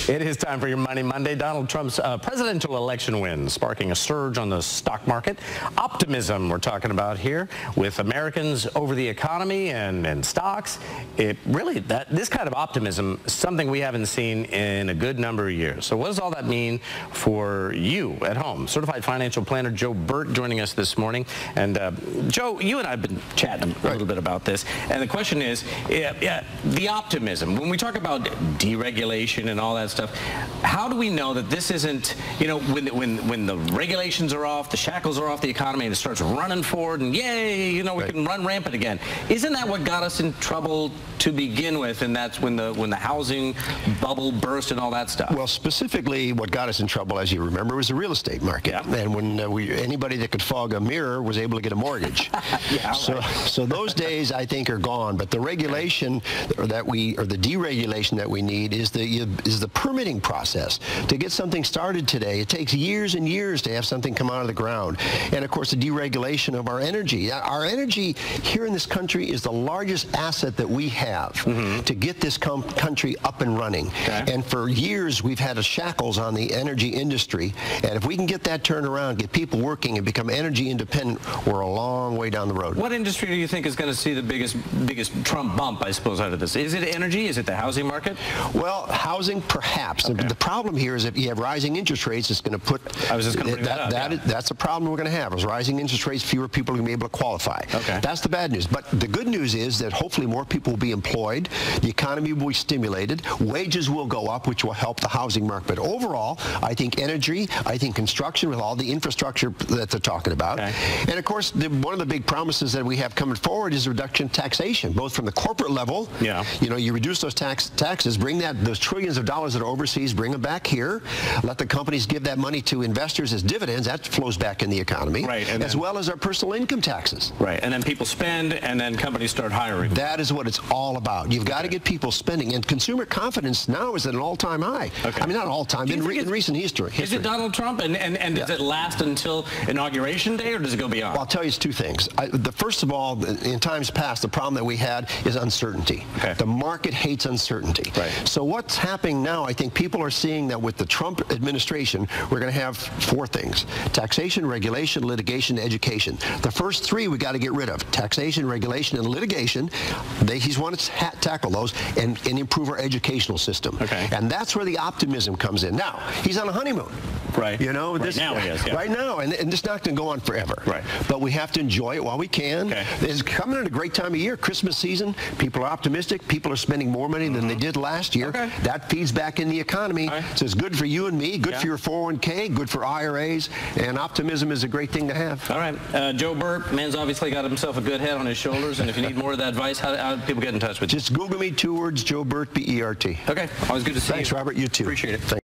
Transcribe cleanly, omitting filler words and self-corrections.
It is time for your Money Monday. Donald Trump's presidential election win, sparking a surge on the stock market. Optimism we're talking about here with Americans over the economy and stocks. This kind of optimism is something we haven't seen in a good number of years. So what does all that mean for you at home? Certified Financial Planner Joe Bert joining us this morning. And Joe, you and I have been chatting a little bit about this. And the question is, the optimism. When we talk about deregulation and all that stuff, how do we know that this isn't, you know, when the regulations are off, the shackles are off the economy, and it starts running forward, and yay, you know, we can run rampant again. Isn't that what got us in trouble to begin with? And that's when the housing bubble burst and all that stuff. Well, specifically, what got us in trouble, as you remember, was the real estate market. Yeah. And when anybody that could fog a mirror was able to get a mortgage. So those days, I think, are gone. But the regulation or the deregulation that we need is the permitting process. To get something started today, it takes years and years to have something come out of the ground. And of course, the deregulation of our energy. Our energy here in this country is the largest asset that we have to get this country up and running. And for years, we've had shackles on the energy industry. And if we can get that turned around, get people working and become energy independent, we're a long way down the road. What industry do you think is going to see the biggest Trump bump, I suppose, out of this? Is it energy? Is it the housing market? Well, housing, perhaps. Okay. The problem here is if you have rising interest rates, it's going to put... I was just going to bring that up. That's a problem we're going to have. Is rising interest rates, fewer people are going to be able to qualify. Okay. That's the bad news. But the good news is that hopefully more people will be employed, the economy will be stimulated, wages will go up, which will help the housing market. But overall, I think energy, I think construction with all the infrastructure that they're talking about. Okay. And of course, one of the big promises that we have coming forward is reduction in taxation, both from the corporate level. Yeah. You know, you reduce those taxes, bring those trillions of dollars that are overseas, bring them back here, let the companies give that money to investors as dividends, that flows back in the economy, right, as well as our personal income taxes. Right, and then people spend, and then companies start hiring. That is what it's all about. You've got to get people spending, and consumer confidence now is at an all-time high. Okay. I mean, not all-time, in recent history. Is it Donald Trump, and does it last until Inauguration Day, or does it go beyond? Well, I'll tell you two things. First of all, in times past, the problem that we had is uncertainty. Okay. The market hates uncertainty. Right. So what's happening now, I think people are seeing that with the Trump administration, we're going to have four things: taxation, regulation, litigation, education. The first three we got to get rid of: taxation, regulation, and litigation. He's wanted to tackle those and improve our educational system. Okay. And that's where the optimism comes in. Now, he's on a honeymoon. Right. You know, right now he is. Yeah. Right now, and it's not going to go on forever. Right. But we have to enjoy it while we can. Okay. It's coming at a great time of year, Christmas season. People are optimistic. People are spending more money than they did last year. Okay. That feeds back in the economy. Right. So it's good for you and me, good for your 401k, good for IRAs, and optimism is a great thing to have. All right. Joe Bert, man's obviously got himself a good head on his shoulders, and if you need more of that advice, how do people get in touch with you? Just Google me, 2 words, Joe Bert, B-E-R-T. Okay. Always good to see you. Thanks, Robert. You too. Appreciate it. Thanks.